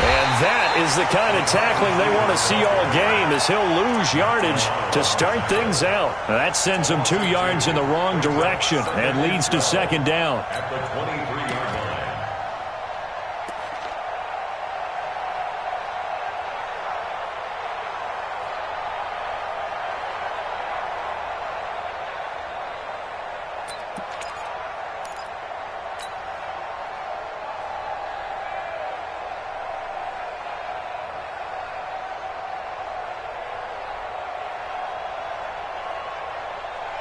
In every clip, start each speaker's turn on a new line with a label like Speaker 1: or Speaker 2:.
Speaker 1: And that is the kind of tackling they want to see all game, as he'll lose yardage to start things out. That sends him 2 yards in the wrong direction and leads to second down.
Speaker 2: At the 23-yard line.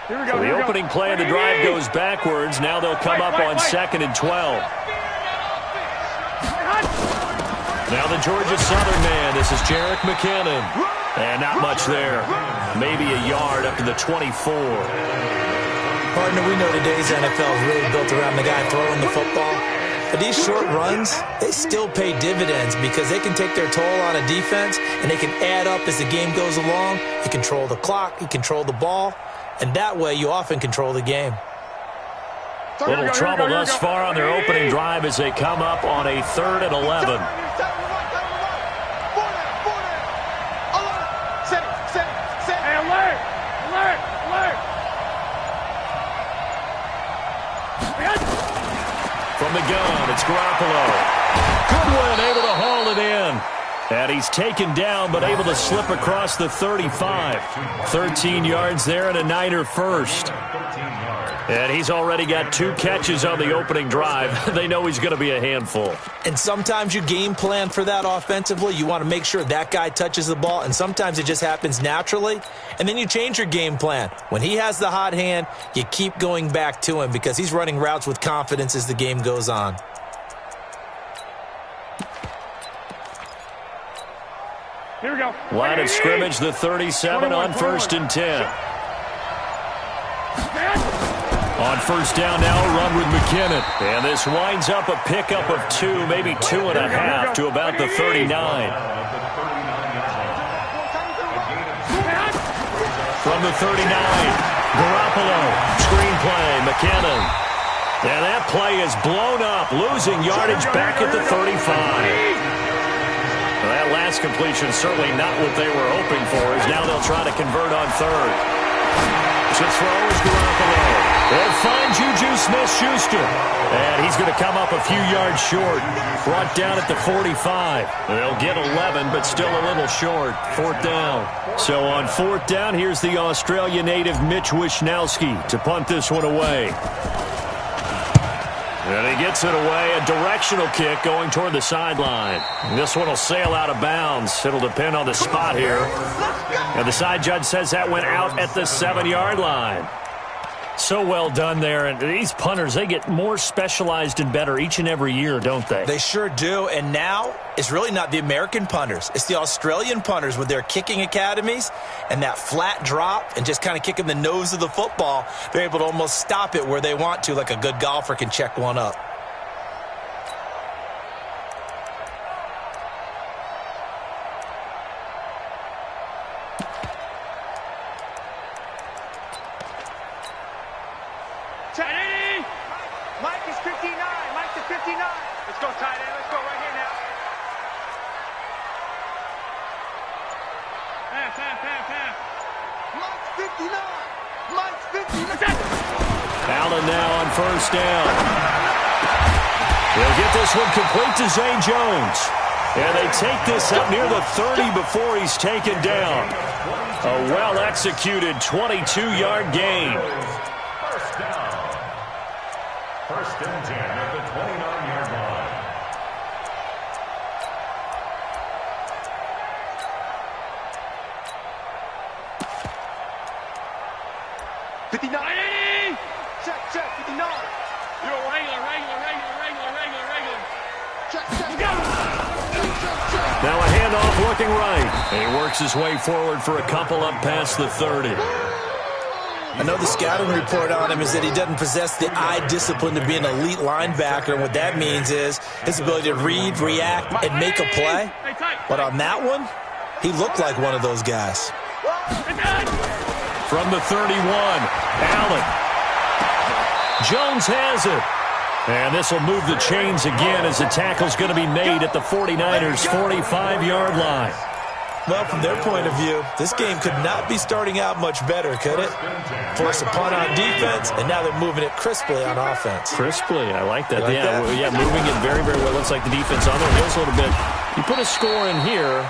Speaker 1: So the opening play of the drive goes backwards. Now they'll come up on 2nd and 12. Now the Georgia Southern man. This is Jerick McKinnon. And not much there. Maybe a yard up to the 24.
Speaker 3: Partner, we know today's NFL is really built around the guy throwing the football. But these short runs, they still pay dividends because they can take their toll on a defense and they can add up as the game goes along. You control the clock, you control the ball. And that way, you often control the game.
Speaker 1: Little trouble thus far on their opening drive as they come up on a 3rd and 11. From the gun, it's Garoppolo. Goodwin able to haul it in. And he's taken down, but able to slip across the 35. 13 yards there and a Niner first. And he's already got 2 catches on the opening drive. They know he's going to be a handful.
Speaker 3: And sometimes you game plan for that offensively. You want to make sure that guy touches the ball, and sometimes it just happens naturally. And then you change your game plan. When he has the hot hand, you keep going back to him because he's running routes with confidence as the game goes on.
Speaker 4: Here we go.
Speaker 1: Line of scrimmage, the 37 on 1st and 10. On 1st down now, a run with McKinnon. And this winds up a pickup of 2, maybe 2.5 to about the 39. From the 39, Garoppolo, screenplay, McKinnon. And that play is blown up, losing yardage back at the 35. Well, that last completion certainly not what they were hoping for, as now they'll try to convert on 3rd. To throw is Garoppolo. They'll find Juju Smith-Schuster. And he's going to come up a few yards short. Brought down at the 45. They'll get 11, but still a little short. 4th down. So on 4th down, here's the Australia native Mitch Wishnowsky to punt this one away. And he gets it away, a directional kick going toward the sideline. This one will sail out of bounds. It'll depend on the spot here. And the side judge says that went out at the 7-yard line. So well done there. And these punters, they get more specialized and better each and every year, don't they?
Speaker 3: They sure do. And now it's really not the American punters. It's the Australian punters with their kicking academies and that flat drop and just kind of kicking the nose of the football. They're able to almost stop it where they want to, like a good golfer can check one up.
Speaker 4: Mike is 59. Mike is 59. Let's go, tight end. Let's go right here now. Pass. Mike's 59. Mike's 59.
Speaker 1: Allen now on 1st down. They'll get this one complete to Zay Jones. And they take this up near the 30 before he's taken down. A well-executed 22-yard gain.
Speaker 2: First down. 1st and 10 at the 29-yard line.
Speaker 4: Check, 59. You're a regular.
Speaker 1: Now a handoff looking right. And he works his way forward for a couple up past the 30.
Speaker 3: I know the scouting report on him is that he doesn't possess the eye discipline to be an elite linebacker. And what that means is his ability to read, react, and make a play. But on that one, he looked like one of those guys.
Speaker 1: From the 31, Allen. Jones has it. And this will move the chains again as the tackle's going to be made at the 49ers' 45-yard line.
Speaker 3: Well, from their point of view, this game could not be starting out much better, could it? Force a punt on defense, and now they're moving it crisply on offense.
Speaker 1: Crisply, I like that.
Speaker 3: Like that?
Speaker 1: Yeah, moving it very, very well. Looks like the defense on their heels a little bit. You put a score in here,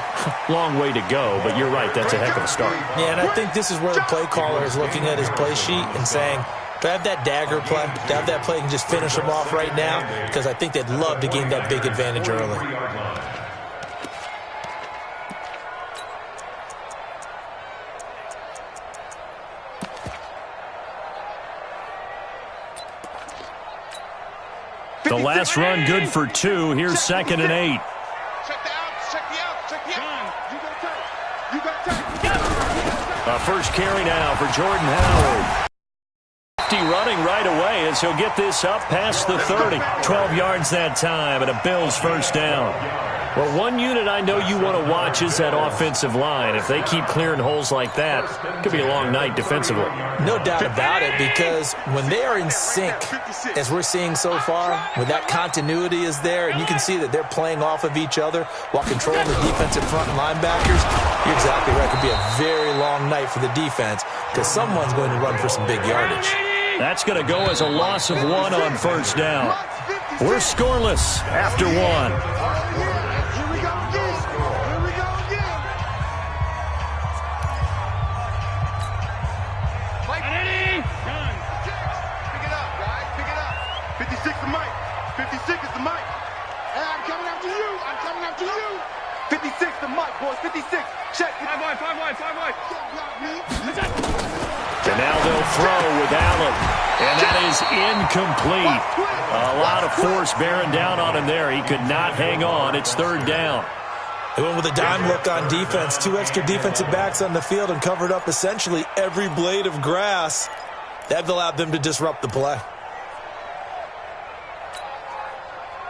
Speaker 1: long way to go, but you're right, that's a heck of a start.
Speaker 3: Yeah, and I think this is where the play caller is looking at his play sheet and saying, do I have that dagger play? Do I have that play and just finish them off right now? Because I think they'd love to gain that big advantage early.
Speaker 1: The last run good for 2. Here's 2nd and 8. First carry now for Jordan Howard. Running right away as he'll get this up past the 30. 12 yards that time and a Bills first down. Well, one unit I know you want to watch is that offensive line. If they keep clearing holes like that, it could be a long night defensively.
Speaker 3: No doubt about it, because when they are in sync, as we're seeing so far, when that continuity is there, and you can see that they're playing off of each other while controlling the defensive front and linebackers, you're exactly right. It could be a very long night for the defense because someone's going to run for some big yardage.
Speaker 1: That's going to go as a loss of 1 on first down. We're scoreless after 1. And now they'll throw with Allen. And that is incomplete. A lot of force bearing down on him there. He could not hang on. It's 3rd down.
Speaker 3: They went with a dime look on defense. 2 extra defensive backs on the field and covered up essentially every blade of grass. That allowed them to disrupt the play.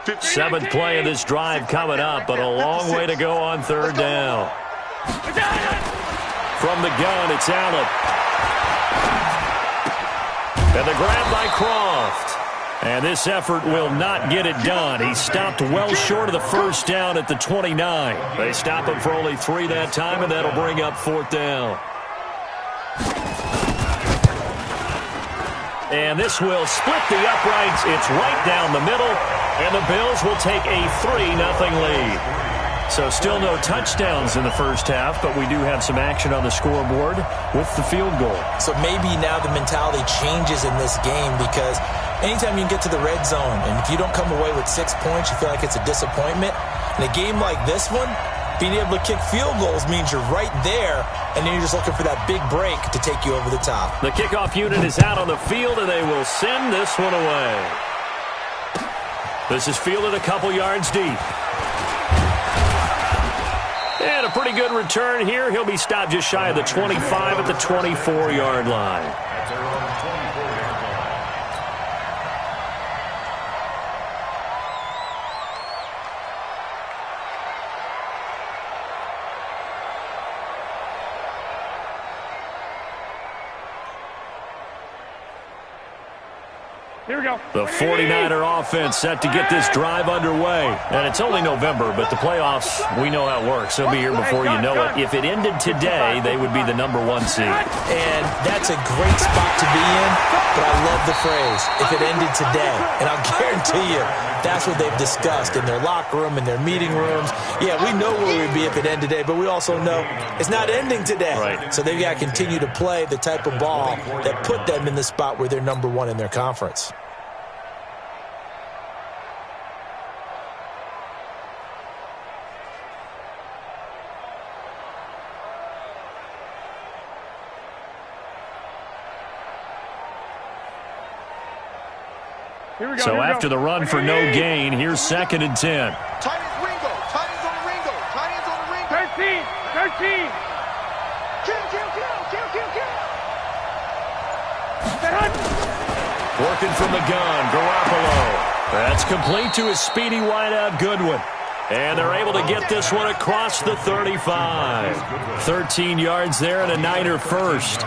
Speaker 1: 7th play of this drive coming up, but a long way to go on 3rd down. From the gun, it's Allen. And the grab by Croft. And this effort will not get it done. He stopped well short of the first down at the 29. They stop him for only 3 that time, and that'll bring up 4th down. And this will split the uprights. It's right down the middle, and the Bills will take a 3-0 lead. So still no touchdowns in the first half, but we do have some action on the scoreboard with the field goal.
Speaker 3: So maybe now the mentality changes in this game because anytime you can get to the red zone, and if you don't come away with 6 points, you feel like it's a disappointment. In a game like this one, being able to kick field goals means you're right there, and then you're just looking for that big break to take you over the top.
Speaker 1: The kickoff unit is out on the field, and they will send this one away. This is fielded a couple yards deep. And a pretty good return here. He'll be stopped just shy of the 25 at the 24-yard line.
Speaker 4: Here we go.
Speaker 1: The 49er offense set to get this drive underway. And it's only November, but the playoffs, we know how it works. They'll be here before you know it. If it ended today, they would be the #1 seed.
Speaker 3: And that's a great spot to be in, but I love the phrase, if it ended today. And I'll guarantee you, that's what they've discussed in their locker room, in their meeting rooms. Yeah, we know where we'd be if it ended today, but we also know it's not ending today.
Speaker 1: Right.
Speaker 3: So they've got to continue to play the type of ball that put them in the spot where they're #1 in their conference.
Speaker 1: So after the run for no gain, here's 2nd and 10.
Speaker 5: Tight ends Ringo. Tight ends on the Ringo. Tight ends on the Ringo.
Speaker 4: 13. Kill.
Speaker 1: Working from the gun, Garoppolo. That's complete to his speedy wideout, Goodwin. And they're able to get this one across the 35. 13 yards there and a Niner first.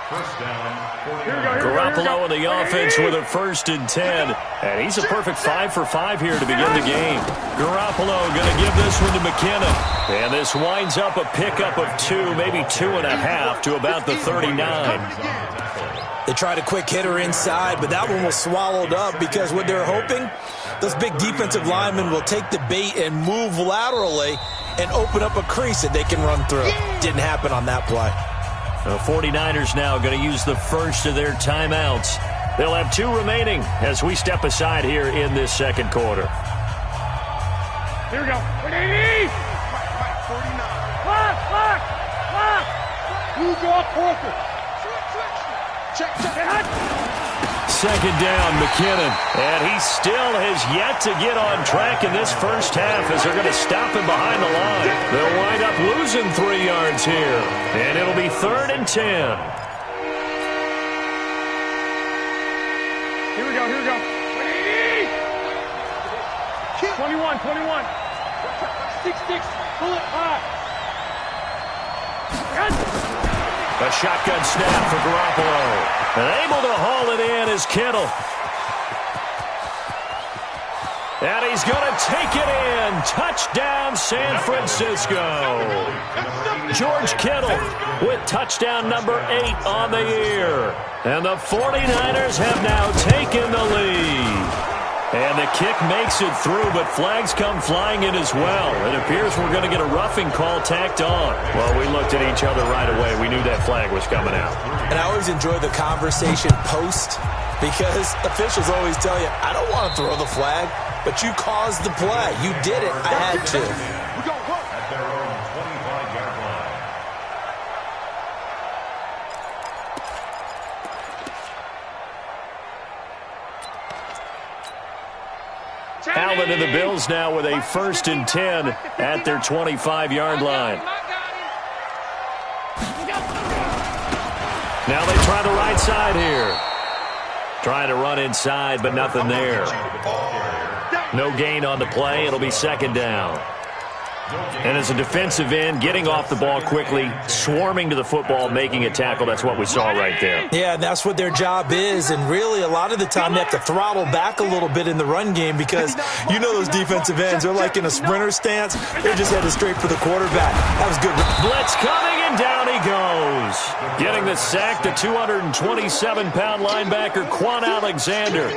Speaker 2: First down.
Speaker 1: Garoppolo in the offense with a 1st and 10. And he's a perfect 5 for 5 here to begin the game. Garoppolo going to give this one to McKinnon. And this winds up a pickup of 2, maybe 2.5 to about the 39.
Speaker 3: They tried a quick hitter inside, but that one was swallowed up because what they're hoping, those big defensive linemen will take the bait and move laterally and open up a crease that they can run through. Didn't happen on that play.
Speaker 1: The 49ers now going to use the first of their timeouts. They'll have 2 remaining as we step aside here in this second quarter.
Speaker 4: Here we go. 180!
Speaker 5: 49.
Speaker 4: Lock! Who's off focus?
Speaker 5: Check.
Speaker 1: Second down, McKinnon. And he still has yet to get on track in this first half as they're going to stop him behind the line. They'll wind up losing 3 yards here. And it'll be 3rd and 10.
Speaker 4: Here we go. 180! 21. 6, pull it high.
Speaker 1: A shotgun snap for Garoppolo. And able to haul it in is Kittle. And he's going to take it in. Touchdown, San Francisco. George Kittle with touchdown number 8 on the year. And the 49ers have now taken the lead. And the kick makes it through, but flags come flying in as well. It appears we're going to get a roughing call tacked on. Well, we looked at each other right away. We knew that flag was coming out.
Speaker 3: And I always enjoy the conversation post because officials always tell you, I don't want to throw the flag, but you caused the play. You did it. I had to.
Speaker 5: We go, go.
Speaker 2: At their own 25-yard line.
Speaker 1: Allen and the Bills now with a 1st and 10 at their 25-yard line. Now they try the right side here. Trying to run inside, but nothing there. No gain on the play. It'll be 2nd down. And as a defensive end, getting off the ball quickly, swarming to the football, making a tackle, that's what we saw right there.
Speaker 3: Yeah, and that's what their job is. And really, a lot of the time, they have to throttle back a little bit in the run game because you know those defensive ends, they're like in a sprinter stance. They're just headed straight for the quarterback. That was good.
Speaker 1: Blitz coming, and down he goes. Getting the sack, the 227-pound linebacker, Quan Alexander.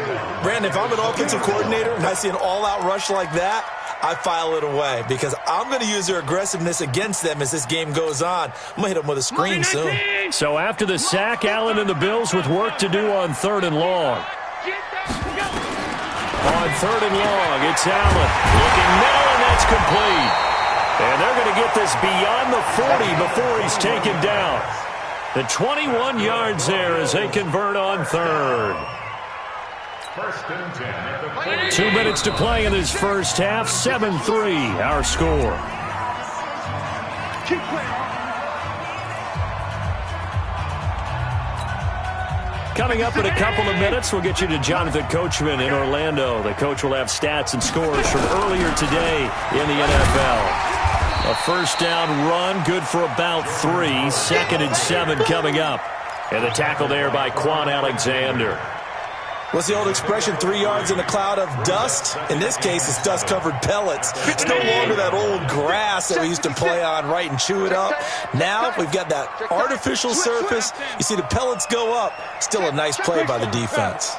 Speaker 3: Brandon, if I'm an offensive coordinator and I see an all-out rush like that, I file it away because I'm going to use their aggressiveness against them as this game goes on. I'm going to hit them with a screen soon.
Speaker 1: So after the sack, Allen and the Bills with work to do on 3rd and long. On 3rd and long, it's Allen. Looking middle, and that's complete. And they're going to get this beyond the 40 before he's taken down. The 21 yards there as they convert on 3rd.
Speaker 2: 1st and 10 at the 40.
Speaker 1: 2 minutes to play in this first half. 7-3, our score. Coming up in a couple of minutes, we'll get you to Jonathan Coachman in Orlando. The coach will have stats and scores from earlier today in the NFL. A 1st down run, good for about 3. 2nd and 7 coming up. And the tackle there by Quan Alexander.
Speaker 3: What's the old expression, 3 yards in a cloud of dust? In this case, it's dust-covered pellets. It's no longer that old grass that we used to play on, right, and chew it up. Now we've got that artificial surface. You see the pellets go up. Still a nice play by the defense.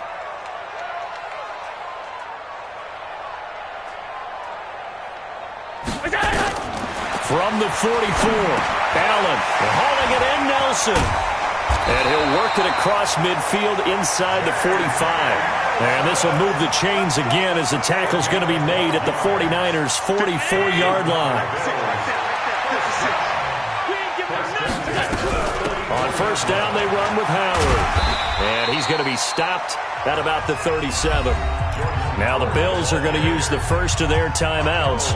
Speaker 1: From the 44, Allen hauling it in, Nelson. And he'll work it across midfield inside the 45. And this will move the chains again as the tackle's going to be made at the 49ers' 44-yard line. On 1st down, they run with Howard. And he's going to be stopped at about the 37. Now the Bills are going to use the first of their timeouts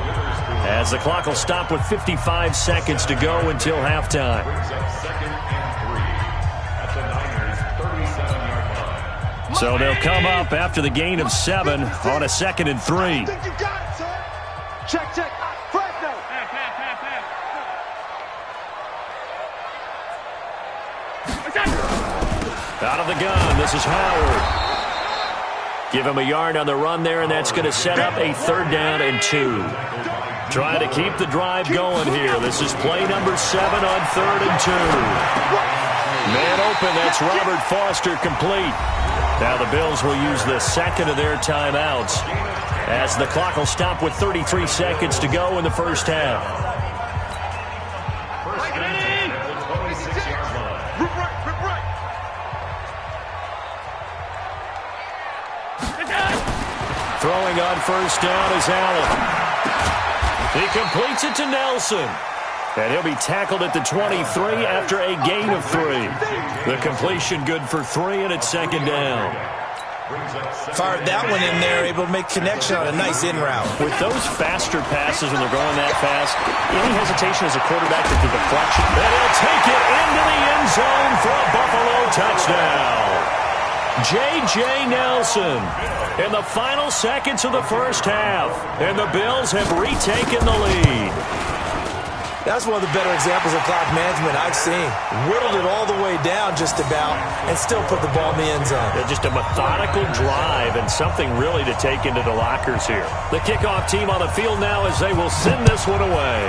Speaker 1: as the clock will stop with 55 seconds to go until halftime. So they'll come up after the gain of 7 on a 2nd and 3.
Speaker 5: I think you got it, sir. Check. Fresno.
Speaker 1: Out of the gun, this is Howard. Give him a yard on the run there, and that's going to set up a 3rd down and 2. Trying to keep the drive going here. This is play number 7 on 3rd and 2. Man open, that's Robert Foster complete. Now the Bills will use the 2nd of their timeouts as the clock will stop with 33 seconds to go in the first half. Throwing on 1st down is Allen. He completes it to Nelson. And he'll be tackled at the 23 after a gain of 3. The completion good for 3, and it's 2nd down.
Speaker 3: Fired that one in there, able to make connection on a nice in route.
Speaker 1: With those faster passes when they're going that fast, any hesitation as a quarterback to the deflection, and he'll take it into the end zone for a Buffalo touchdown. J.J. Nelson in the final seconds of the first half, and the Bills have retaken the lead.
Speaker 3: That's one of the better examples of clock management I've seen. Whittled it all the way down just about and still put the ball in the end zone.
Speaker 1: Yeah, just a methodical drive and something really to take into the lockers here. The kickoff team on the field now as they will send this one away.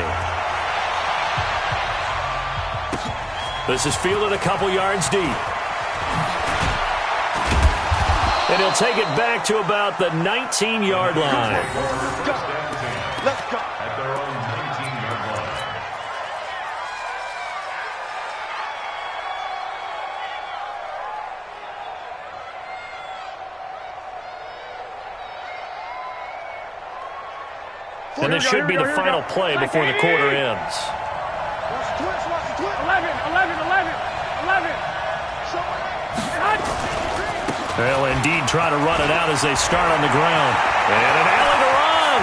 Speaker 1: This is fielded a couple yards deep. And he'll take it back to about the 19-yard line.
Speaker 5: Let's go.
Speaker 2: At their own 19-yard line.
Speaker 1: And this should be the final play before the quarter ends.
Speaker 4: Watch the twist, watch the twist. 11.
Speaker 1: They'll indeed try to run it out as they start on the ground. And an alley to run.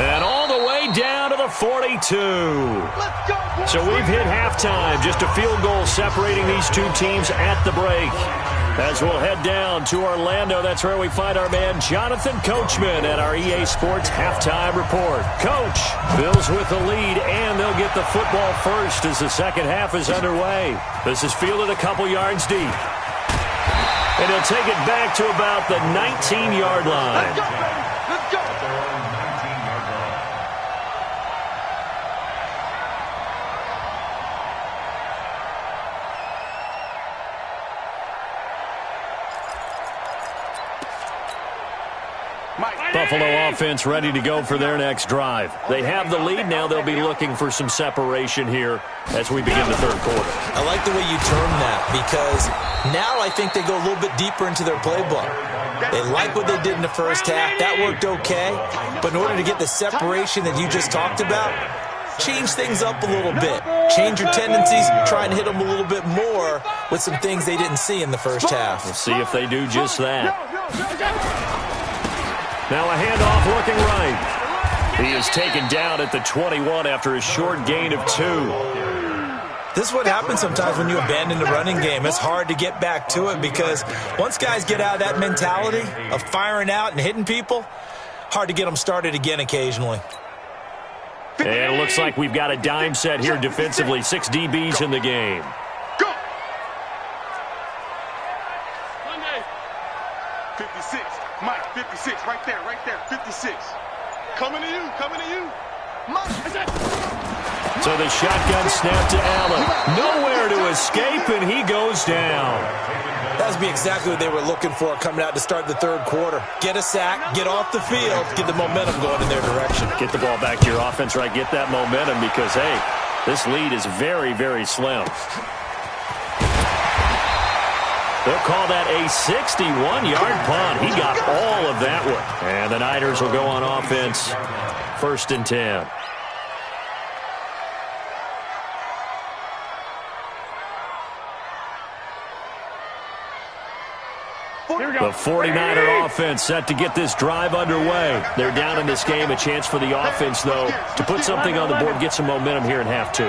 Speaker 1: And all the way down to the 42.
Speaker 5: Let's go.
Speaker 1: So we've hit halftime. Just a field goal separating these two teams at the break. As we'll head down to Orlando, that's where we find our man Jonathan Coachman at our EA Sports Halftime Report. Coach, Bills with the lead, and they'll get the football first as the second half is underway. This is fielded a couple yards deep. And he'll take it back to about the 19-yard line.
Speaker 5: Let's go, baby. Let's go.
Speaker 2: At their own 19-yard line.
Speaker 1: Buffalo offense ready to go for their next drive. They have the lead. Now they'll be looking for some separation here as we begin the third quarter.
Speaker 3: I like the way you term that because now I think they go a little bit deeper into their playbook. They like what they did in the first half. That worked okay. But in order to get the separation that you just talked about, change things up a little bit. Change your tendencies, try and hit them a little bit more with some things they didn't see in the first half.
Speaker 1: We'll see if they do just that. Now a handoff looking right. He is taken down at the 21 after a short gain of 2.
Speaker 3: This is what happens sometimes when you abandon the running game. It's hard to get back to it because once guys get out of that mentality of firing out and hitting people, hard to get them started again occasionally.
Speaker 1: And it looks like we've got a dime set here defensively. 6 DBs in the game.
Speaker 5: Go. 56. Mike, 56. Right there. 56. Coming to you. Mike.
Speaker 1: So the shotgun snap to Allen. Nowhere to escape, and he goes down.
Speaker 3: That would be exactly what they were looking for coming out to start the third quarter. Get a sack, get off the field, get the momentum going in their direction. Get
Speaker 1: the ball back to your offense, right? Get that momentum because, hey, this lead is very, very slim. They'll call that a 61-yard punt. He got all of that one. And the Niners will go on offense, 1st and 10. The 49er offense set to get this drive underway. They're down in this game. A chance for the offense, though, to put something on the board, get some momentum here in half 2.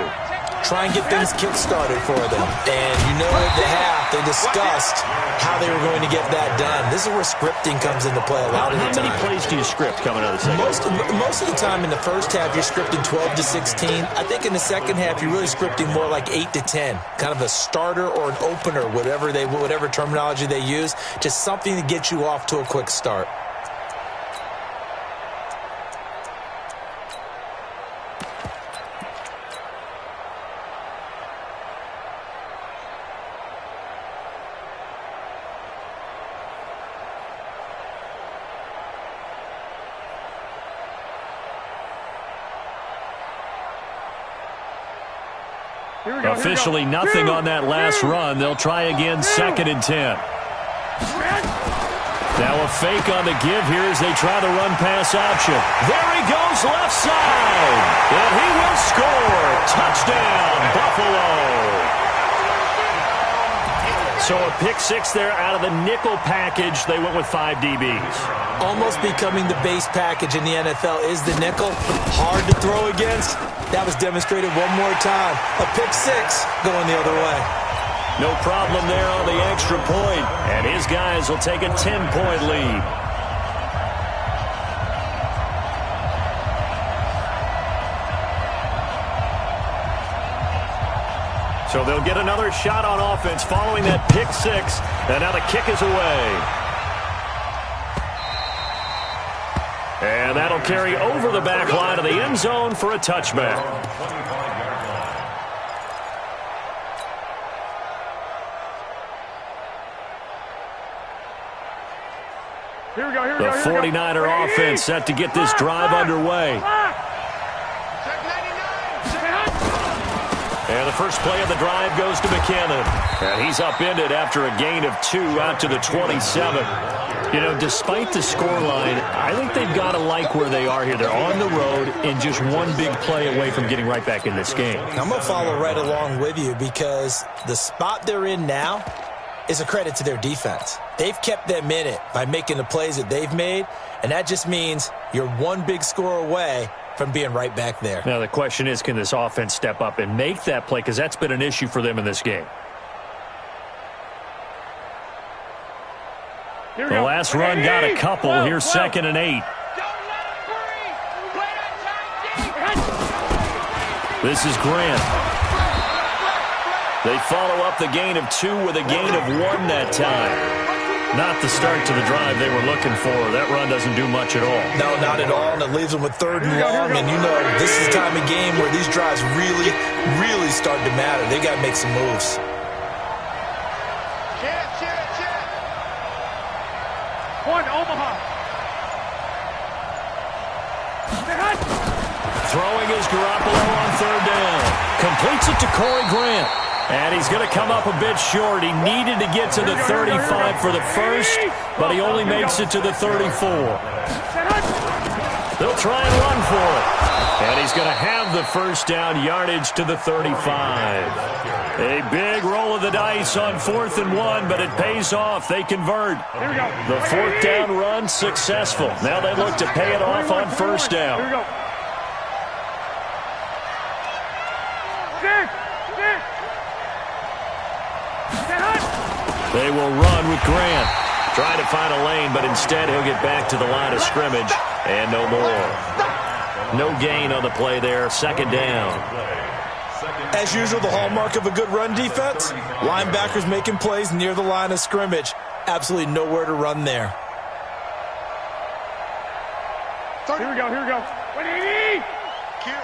Speaker 3: try and get things kick-started for them. And you know at the half, they discussed how they were going to get that done. This is where scripting comes into play a lot of the time.
Speaker 1: How many plays do you script coming out of the second?
Speaker 3: Most of the time in the first half, you're scripting 12 to 16. I think in the second half, you're really scripting more like 8 to 10. Kind of a starter or an opener, whatever terminology they use. Just something to get you off to a quick start.
Speaker 1: Officially nothing on that last run. They'll try again, 2nd and 10. Now a fake on the give here as they try the run-pass option. There he goes, left side. And he will score. Touchdown, Buffalo. So a pick 6 there out of the nickel package. They went with 5 DBs.
Speaker 3: Almost becoming the base package in the NFL is the nickel. Hard to throw against. That was demonstrated one more time. A pick 6 going the other way.
Speaker 1: No problem there on the extra point. And his guys will take a 10-point lead. So they'll get another shot on offense following that pick 6. And now the kick is away. And that'll carry over the back line of the end zone for a touchback. The 49er offense set to get this drive underway. And the first play of the drive goes to McKinnon. And he's upended after a gain of 2 out to the 27. You know, despite the scoreline, I think they've got to like where they are here. They're on the road and just one big play away from getting right back in this game.
Speaker 3: I'm going to follow right along with you because the spot they're in now is a credit to their defense. They've kept them in it by making the plays that they've made, and that just means you're one big score away from being right back there.
Speaker 1: Now the question is, can this offense step up and make that play? Because that's been an issue for them in this game. The last run got a couple. Here's 2nd and 8. This is Grant. They follow up the gain of 2 with a gain of 1 that time. Not the start to the drive they were looking for. That run doesn't do much at all.
Speaker 3: No, not at all, and it leaves them with 3rd and long. And you know, this is the time of game where these drives really, really start to matter. They got to make some moves.
Speaker 1: Throwing is Garoppolo on 3rd down. Completes it to Corey Grant. And he's going to come up a bit short. He needed to get to the 35 for the first, but he only makes it to the 34. They'll try and run for it. And he's going to have the first down, yardage to the 35. A big roll of the dice on 4th and 1, but it pays off. They convert. The 4th down run successful. Now they look to pay it off on 1st down. They will run with Grant. Trying to find a lane, but instead he'll get back to the line of scrimmage. And no more. No gain on the play there. 2nd down.
Speaker 3: As usual, the hallmark of a good run defense, linebackers making plays near the line of scrimmage. Absolutely nowhere to run there.
Speaker 4: Here we go. 180.
Speaker 5: Kill.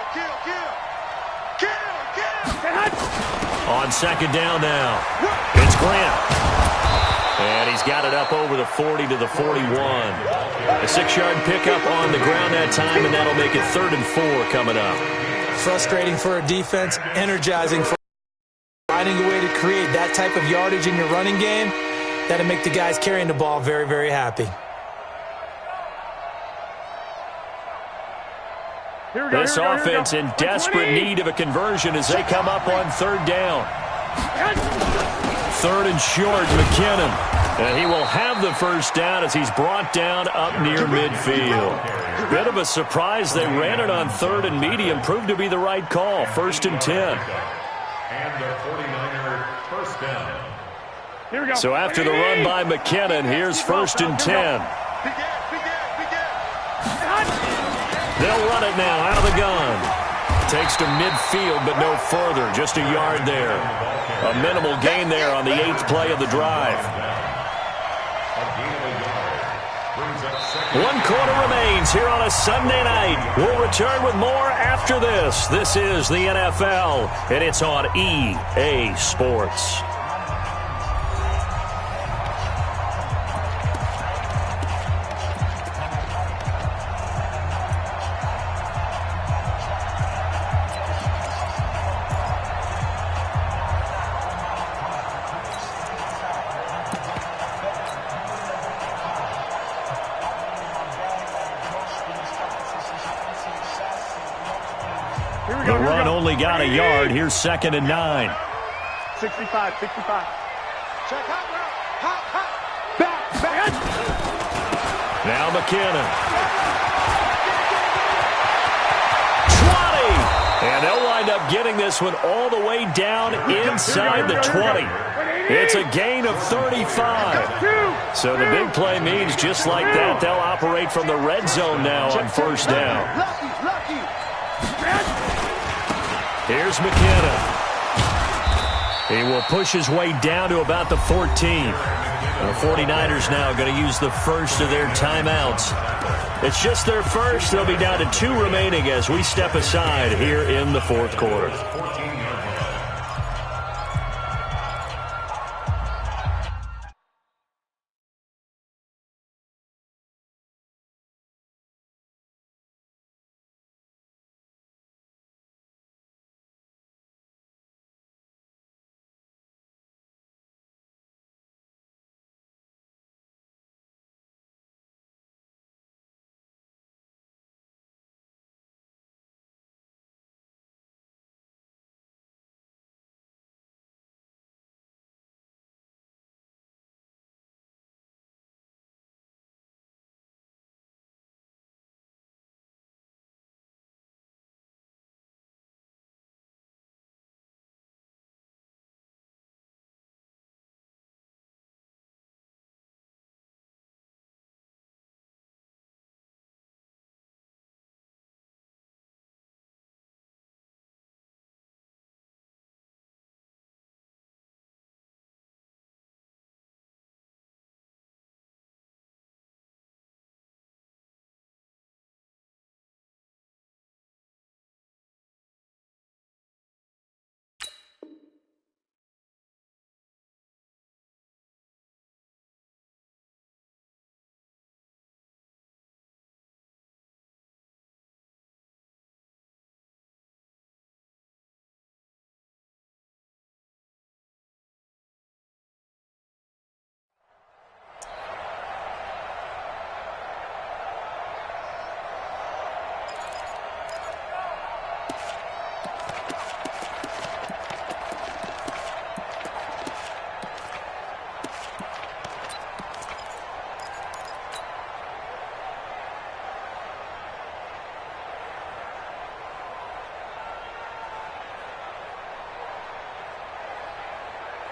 Speaker 1: On 2nd down now. It's Grant. And he's got it up over the 40 to the 41. A 6-yard pickup on the ground that time, and that'll make it 3rd and 4 coming up.
Speaker 3: Frustrating for a defense, energizing for finding a way to create that type of yardage in your running game. That'll make the guys carrying the ball very, very happy.
Speaker 1: This offense in desperate need of a conversion as they come up on 3rd down. 3rd and short, McKinnon. And he will have the first down as he's brought down up near midfield. Bit of a surprise. They ran it on 3rd and medium. Proved to be the right call. 1st and 10.
Speaker 2: And the 49er first down.
Speaker 4: Here we go.
Speaker 1: So after the run by McKinnon, here's 1st and 10. They'll run it now out of the gun. Takes to midfield, but no further. Just a yard there. A minimal gain there on the 8th play of the drive. One quarter remains here on a Sunday night. We'll return with more after this. This is the NFL, and it's on EA Sports. The run only got a yard. Here's 2nd and 9.
Speaker 4: 65. Check hot route. Back.
Speaker 1: Now McKinnon. 20. And they'll wind up getting this one all the way down inside the 20. It's a gain of 35. So the big play means just like that, they'll operate from the red zone now on 1st down. Here's McKinnon. He will push his way down to about the 14. The 49ers now going to use the first of their timeouts. It's just their first. They'll be down to 2 remaining as we step aside here in the 4th quarter.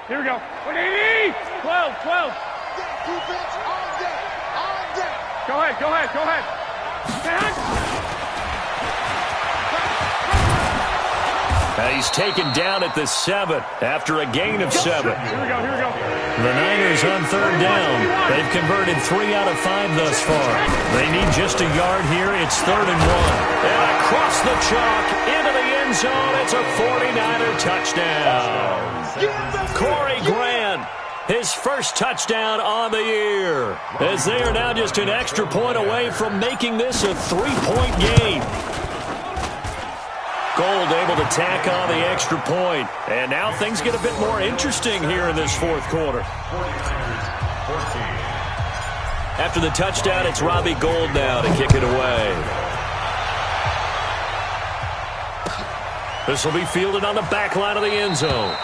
Speaker 4: Here we go. 12.
Speaker 5: Defense all day.
Speaker 4: Go ahead.
Speaker 1: He's taken down at the 7 after a gain of 7.
Speaker 4: Here we go.
Speaker 1: The Niners on 3rd down. They've converted 3 out of 5 thus far. They need just a yard here. It's 3rd and 1. And across the chalk into the end zone. It's a 49er touchdown. Corey Grant, his first touchdown on the year. As they are now just an extra point away from making this a 3-point game. Gold able to tack on the extra point. And now things get a bit more interesting here in this 4th quarter. After the touchdown, it's Robbie Gould now to kick it away. This will be fielded on the back line of the end zone.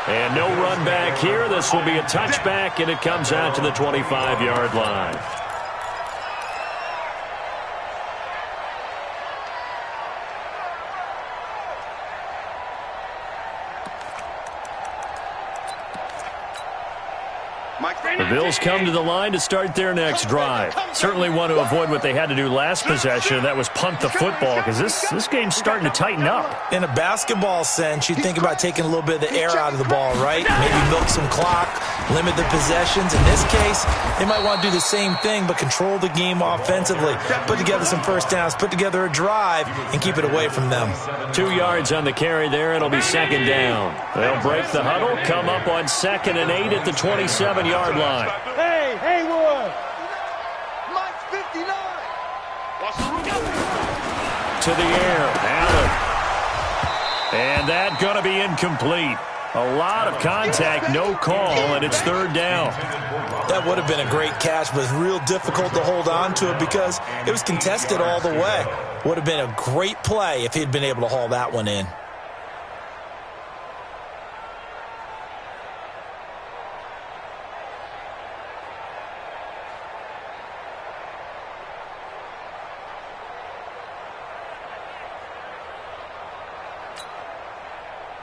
Speaker 1: And no run back here. This will be a touchback, and it comes out to the 25-yard line. The Bills come to the line to start their next drive. Certainly want to avoid what they had to do last possession. That was punt the football, because this game's starting to tighten up.
Speaker 3: In a basketball sense, you think about taking a little bit of the air out of the ball, right? Maybe milk some clock, limit the possessions. In this case, they might want to do the same thing, but control the game offensively. Put together some first downs, put together a drive, and keep it away from them.
Speaker 1: 2 yards on the carry there. It'll be second down. They'll break the huddle, come up on 2nd and 8 at the 27-yard line.
Speaker 4: Hey, Haywood!
Speaker 5: Mike's 59. Watch the rookie.
Speaker 1: To the air, Allen. And that going to be incomplete. A lot of contact, no call, and it's 3rd down.
Speaker 3: That would have been a great catch, but it's real difficult to hold on to it because it was contested all the way. Would have been a great play if he'd been able to haul that one in.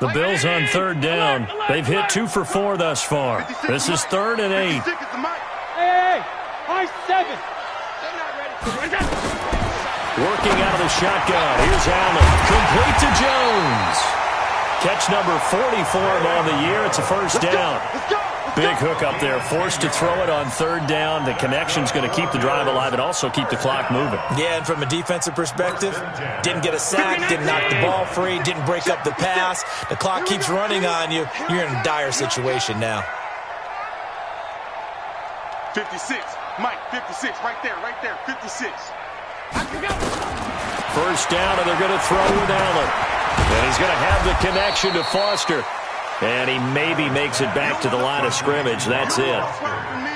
Speaker 1: The Bills on 3rd down. They've hit 2 for 4 thus far. This is 3rd and 8.
Speaker 4: Hey, high 7. They're not ready.
Speaker 1: Working out of the shotgun. Here's Allen. Complete to Jones. Catch number 40 for him on the year. It's a first down. Big hook up there. Forced to throw it on 3rd down. The connection's going to keep the drive alive and also keep the clock moving.
Speaker 3: Yeah, and from a defensive perspective, didn't get a sack, didn't knock the ball free, didn't break up the pass. The clock keeps running on you. You're in a dire situation now.
Speaker 5: 56. Mike, 56. Right there. 56.
Speaker 1: First down, and they're going to throw with Allen. And he's going to have the connection to Foster. And he maybe makes it back to the line of scrimmage. That's it.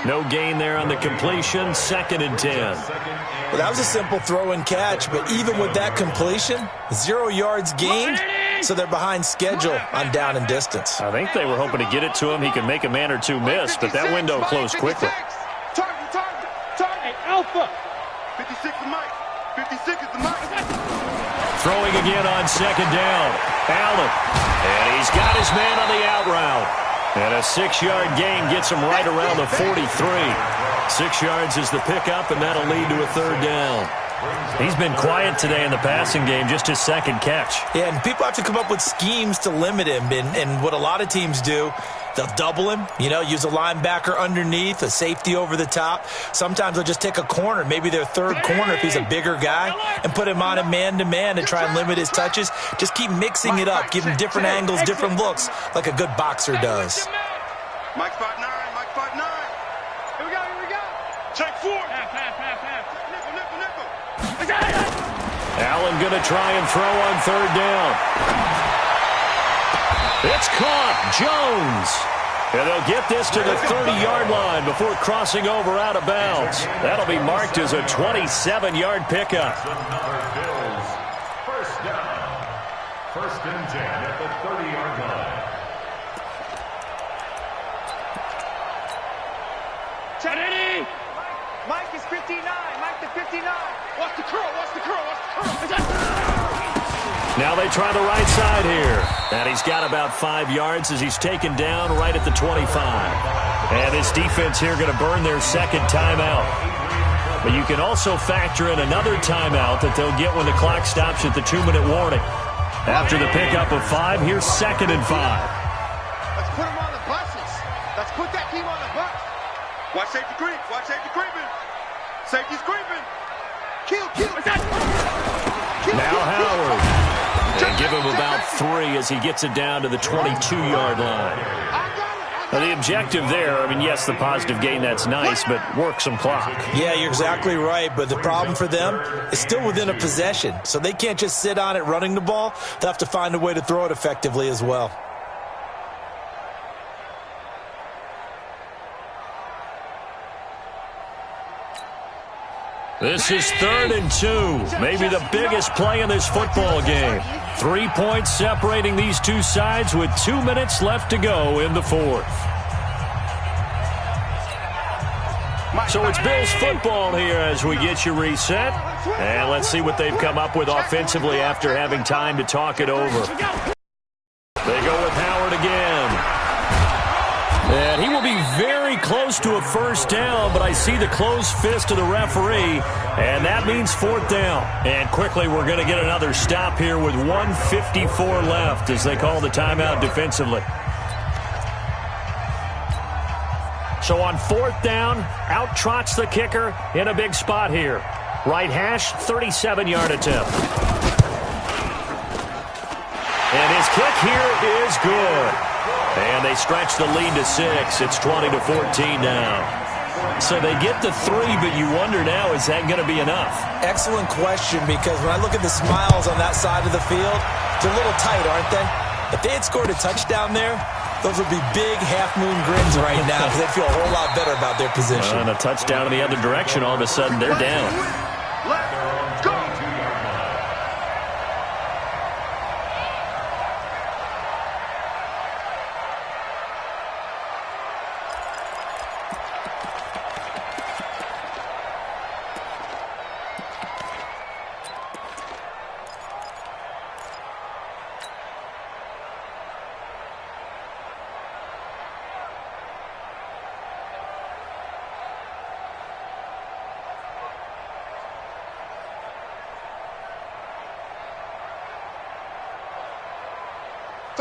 Speaker 1: No gain there on the completion. 2nd and 10.
Speaker 3: Well, that was a simple throw and catch, but even with that completion, 0 yards gained, so they're behind schedule on down and distance.
Speaker 1: I think they were hoping to get it to him. He could make a man or two miss, but that window closed quickly.
Speaker 5: Target.
Speaker 4: Hey, Alpha.
Speaker 5: 56 is Mike. 56 is the Mike.
Speaker 1: Throwing again on 2nd down. Allen. And he's got his man on the out route. And a 6-yard gain gets him right around the 43. 6 yards is the pickup, and that'll lead to a 3rd down. He's been quiet today in the passing game, just his 2nd catch.
Speaker 3: Yeah, and people have to come up with schemes to limit him. And what a lot of teams do, they'll double him, use a linebacker underneath, a safety over the top. Sometimes they'll just take a corner, maybe their 3rd corner if he's a bigger guy, and put him on a man-to-man and try and limit his touches. Just keep mixing it up, give him different angles, different looks, like a good boxer does.
Speaker 5: Mike's 5'9". Mike's 5'9".
Speaker 4: Here we go.
Speaker 5: Check 4.
Speaker 4: Half.
Speaker 5: Nickel.
Speaker 1: Allen going to try and throw on 3rd down. It's caught. Jones. And they'll get this to the 30-yard line before crossing over out of bounds. That'll be marked as a 27-yard pickup.
Speaker 2: Bills. First down. 1st and 10 at the 30-yard line.
Speaker 4: Mike is 59. Mike to 59.
Speaker 5: Watch the curl.
Speaker 1: Now they try the right side here. And he's got about 5 yards as he's taken down right at the 25. And this defense here going to burn their 2nd timeout. But you can also factor in another timeout that they'll get when the clock stops at the 2-minute warning. After the pickup of 5, here's 2nd and 5.
Speaker 5: Let's put him on the buses. Let's put that team on the bus. Watch safety creep. Watch safety creeping. Safety's creeping. Kill.
Speaker 1: Now Howard. And give him about 3 as he gets it down to the 22-yard line. Now the objective there, yes, the positive gain, that's nice, but work some clock.
Speaker 3: Yeah, you're exactly right, but the problem for them is still within a possession, so they can't just sit on it running the ball. They'll have to find a way to throw it effectively as well.
Speaker 1: This is 3rd and 2, maybe the biggest play in this football game. 3 points separating these two sides with 2 minutes left to go in the 4th. So it's Bills football here as we get you reset. And let's see what they've come up with offensively after having time to talk it over. They go with Howard again. And he will be very close to a first down, but I see the closed fist of the referee, and that means fourth down. And quickly, we're going to get another stop here with 1:54 left as they call the timeout defensively. So on fourth down, out trots the kicker in a big spot here. Right hash, 37-yard attempt. And his kick here is good. And they stretch the lead to 6. It's 20-14 now. So they get the 3, but you wonder now, is that going to be enough?
Speaker 3: Excellent question, because when I look at the smiles on that side of the field, they're a little tight, aren't they? If they had scored a touchdown there, those would be big half-moon grins right now because they'd feel a whole lot better about their position.
Speaker 1: And a touchdown in the other direction, all of a sudden they're down.
Speaker 5: Let's go!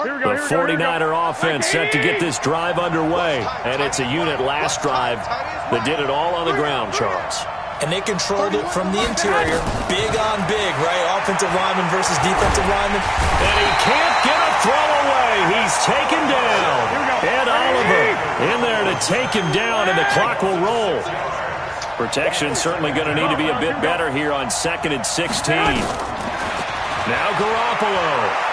Speaker 1: The 49er offense set to get this drive underway. And it's a unit last drive that did it all on the ground, Charles.
Speaker 3: And they controlled it from the interior. Big on big, right? Offensive lineman versus defensive lineman.
Speaker 1: And he can't get a throw away. He's taken down. Ed Oliver in there to take him down, and the clock will roll. Protection certainly going to need to be a bit better here on 2nd and 16. Now Garoppolo.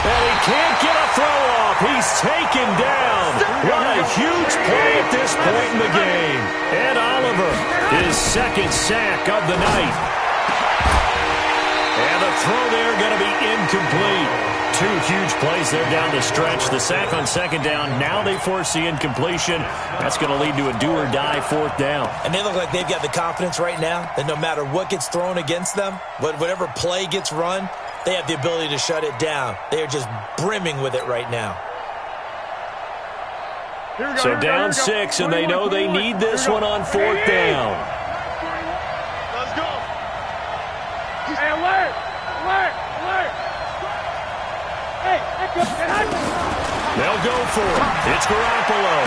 Speaker 1: And he can't get a throw off. He's taken down. What a huge play at this point in the game. Ed Oliver, his 2nd sack of the night. And the throw there going to be incomplete. 2 huge plays there down the stretch. The sack on 2nd down. Now they force the incompletion. That's going to lead to a do-or-die 4th down.
Speaker 3: And they look like they've got the confidence right now that no matter what gets thrown against them, whatever play gets run, they have the ability to shut it down. They are just brimming with it right now.
Speaker 1: So down 6, and they know they need this one on 4th down.
Speaker 5: Let's go!
Speaker 4: Hey, alert! Alert! Alert! Hey,
Speaker 1: They'll go for it. It's Garoppolo.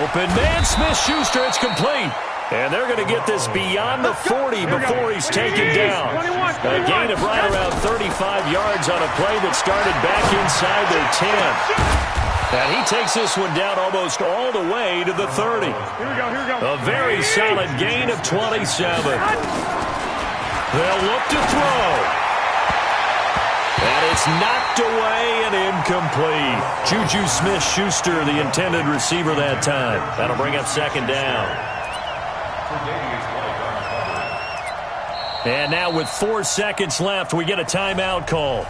Speaker 1: Open man, Smith-Schuster. It's complete. And they're going to get this beyond the 40 before he's taken down. A gain of right around 35 yards on a play that started back inside their 10. And he takes this one down almost all the way to the 30. A very solid gain of 27. They'll look to throw. And it's knocked away and incomplete. Juju Smith-Schuster, the intended receiver that time. That'll bring up 2nd down. And now with 4 seconds left, we get a timeout call.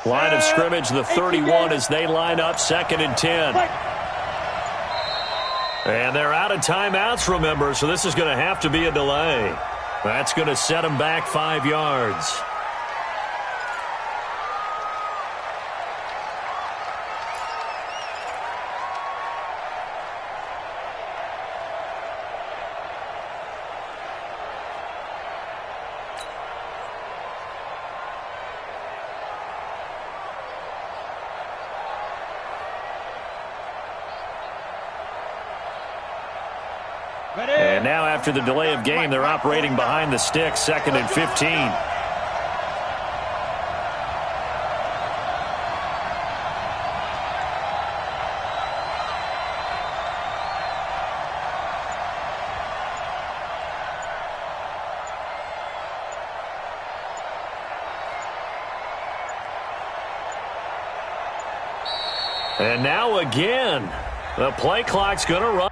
Speaker 1: Line of scrimmage, the 31 as they line up 2nd and 10. And they're out of timeouts, remember, so this is going to have to be a delay. That's going to set them back 5 yards. And now after the delay of game, they're operating behind the sticks, 2nd and 15. And now again, the play clock's going to run.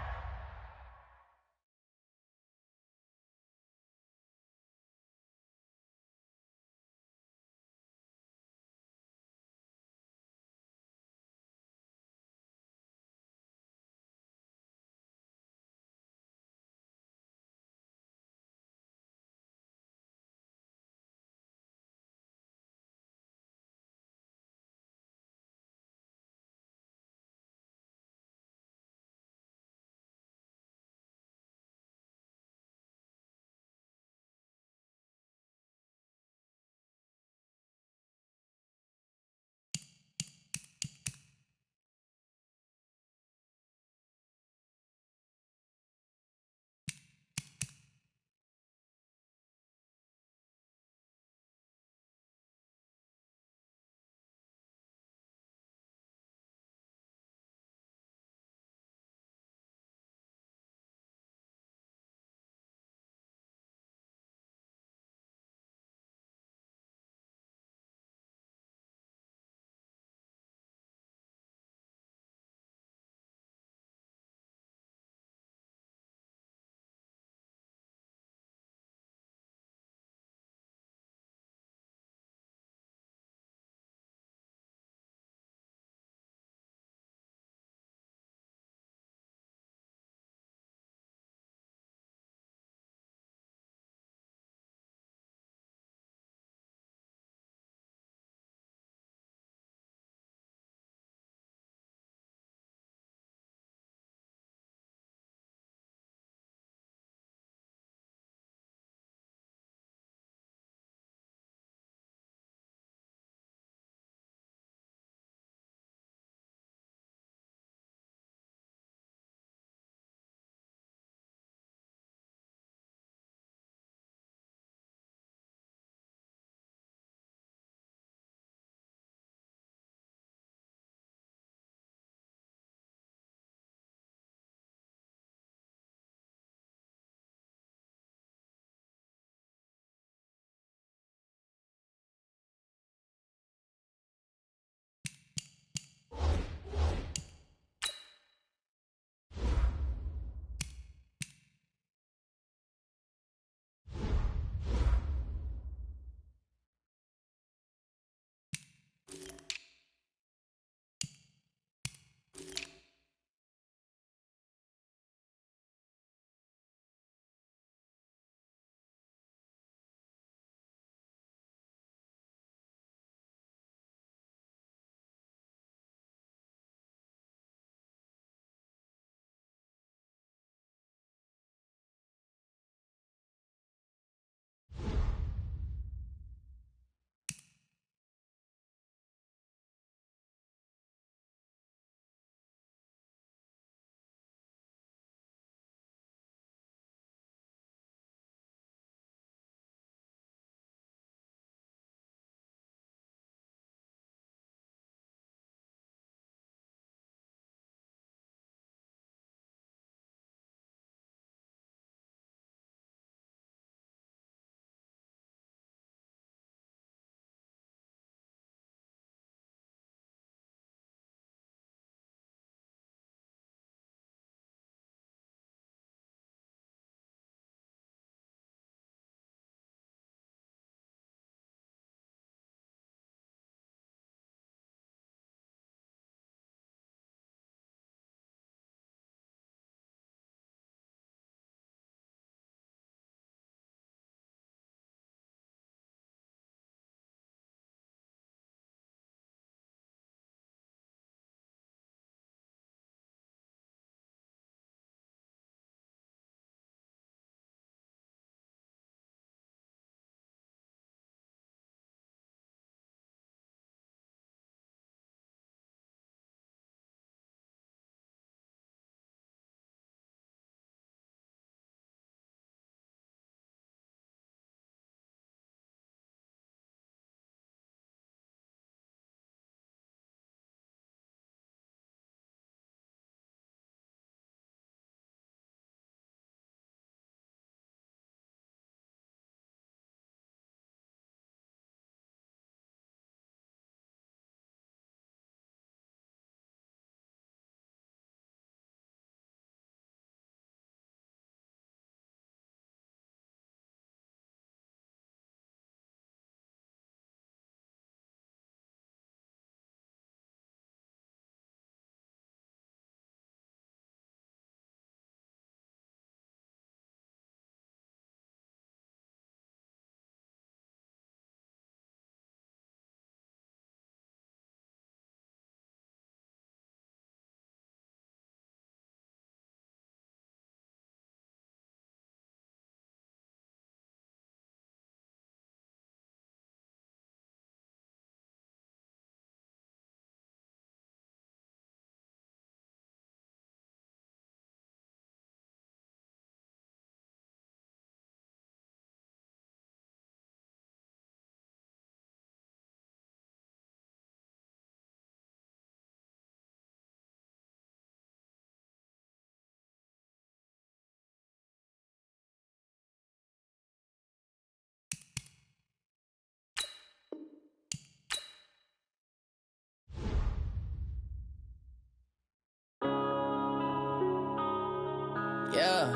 Speaker 6: Yeah.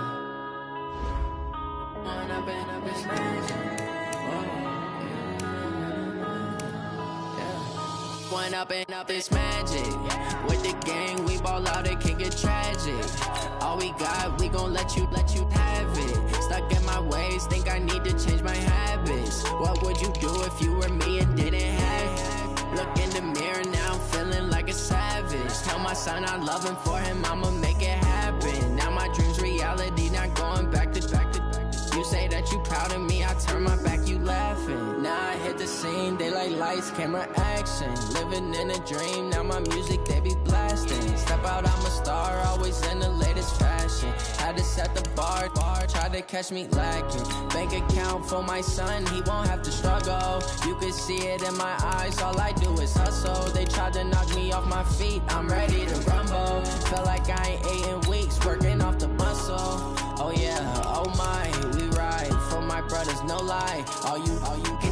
Speaker 6: One up and up is magic. Yeah. One up and up is magic. With the gang, we ball out, it can get tragic. All we got, we gon' let you have it. Stuck in my ways, think I need to change my habits. What would you do if you were me and didn't have it? Look in the mirror now, I'm feeling like a savage. Tell my son I love him, for him I'ma make it happen. Now my dream's reality, not going back to. You say that you proud of me, I turn my back, you laughing. Now I hit the scene, they like lights, camera, action. Living in a dream, now my music, they be blasting. Step out, I'm a star, always in the latest fashion. Had to set the bar, try to catch me lacking. Bank account for my son, he won't have to struggle. You can see it in my eyes, all I do is hustle. They tried to knock me off my feet, I'm ready to rumble. Felt like I ain't ate in weeks, working off the muscle. Oh yeah, oh my, we ride for my brothers, no lie. All you can